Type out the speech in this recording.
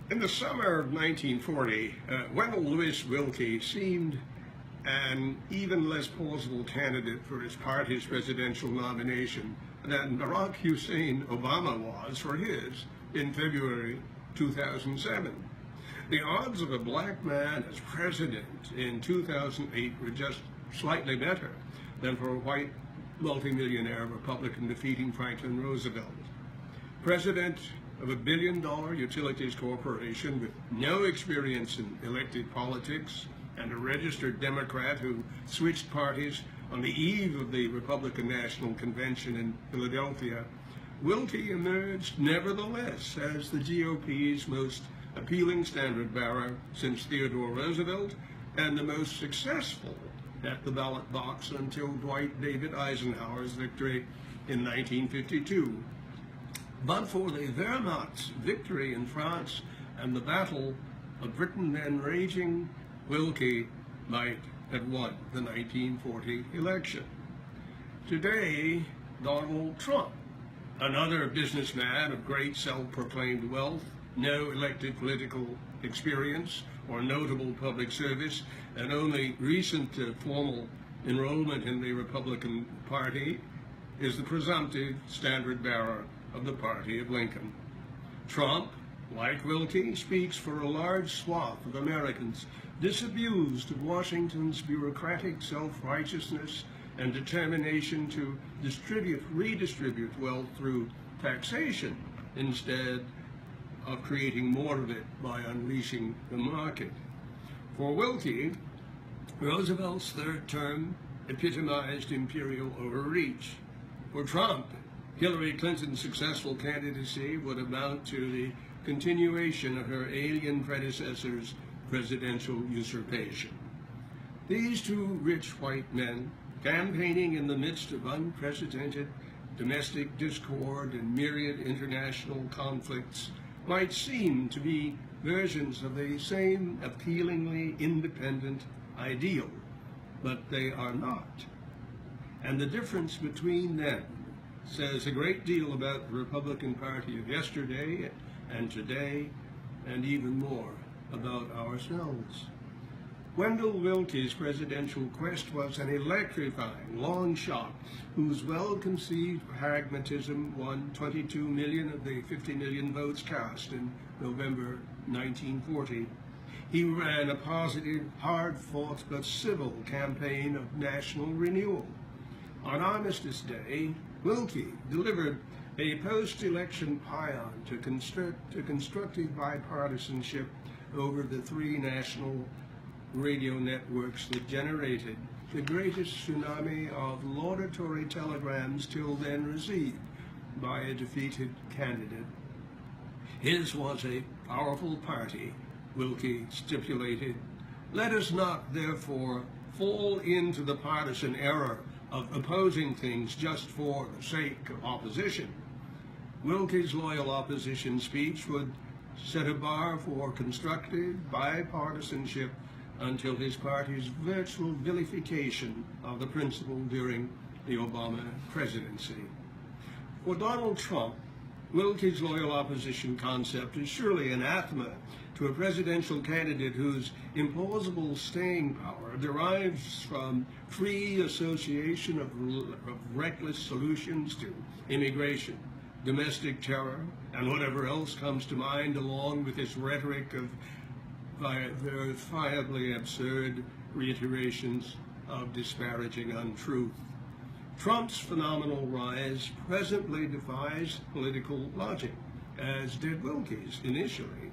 In the summer of 1940, Wendell Lewis Wilkie seemed an even less plausible candidate for his party's presidential nomination than Barack Hussein Obama was for his in February 2007. The odds of a black man as president in 2008 were just slightly better than for a white multimillionaire Republican defeating Franklin Roosevelt. President of a billion-dollar utilities corporation with no experience in elected politics and a registered Democrat who switched parties on the eve of the Republican National Convention in Philadelphia, Wilkie emerged nevertheless as the GOP's most appealing standard-bearer since Theodore Roosevelt and the most successful at the ballot box until Dwight David Eisenhower's victory in 1952. But for the Wehrmacht's victory in France and the Battle of Britain then raging, Wilkie might have won the 1940 election. Today, Donald Trump, another businessman of great self-proclaimed wealth, no elected political experience or notable public service, and only recent formal enrollment in the Republican Party, is the presumptive standard-bearer of the party of Lincoln. Trump, like Wilkie, speaks for a large swath of Americans disabused of Washington's bureaucratic self-righteousness and determination to redistribute wealth through taxation instead of creating more of it by unleashing the market. For Wilkie, Roosevelt's third term epitomized imperial overreach. For Trump, Hillary Clinton's successful candidacy would amount to the continuation of her alien predecessor's presidential usurpation. These two rich white men, campaigning in the midst of unprecedented domestic discord and myriad international conflicts, might seem to be versions of the same appealingly independent ideal, but they are not. And the difference between them says a great deal about the Republican Party of yesterday and today, and even more about ourselves. Wendell Wilkie's presidential quest was an electrifying long shot whose well-conceived pragmatism won 22 million of the 50 million votes cast in November 1940. He ran a positive, hard-fought but civil campaign of national renewal. On Armistice Day, Wilkie delivered a post-election paean to constructive bipartisanship over the three national radio networks that generated the greatest tsunami of laudatory telegrams till then received by a defeated candidate. His was a powerful party, Wilkie stipulated. Let us not, therefore, fall into the partisan error of opposing things just for the sake of opposition. Wilkie's loyal opposition speech would set a bar for constructive bipartisanship until his party's virtual vilification of the principle during the Obama presidency. For Donald Trump, Wilkie's loyal opposition concept is surely anathema to a presidential candidate whose implausible staying power derives from free association of reckless solutions to immigration, domestic terror, and whatever else comes to mind, along with his rhetoric of verifiably absurd reiterations of disparaging untruth. Trump's phenomenal rise presently defies political logic, as did Wilkie's initially.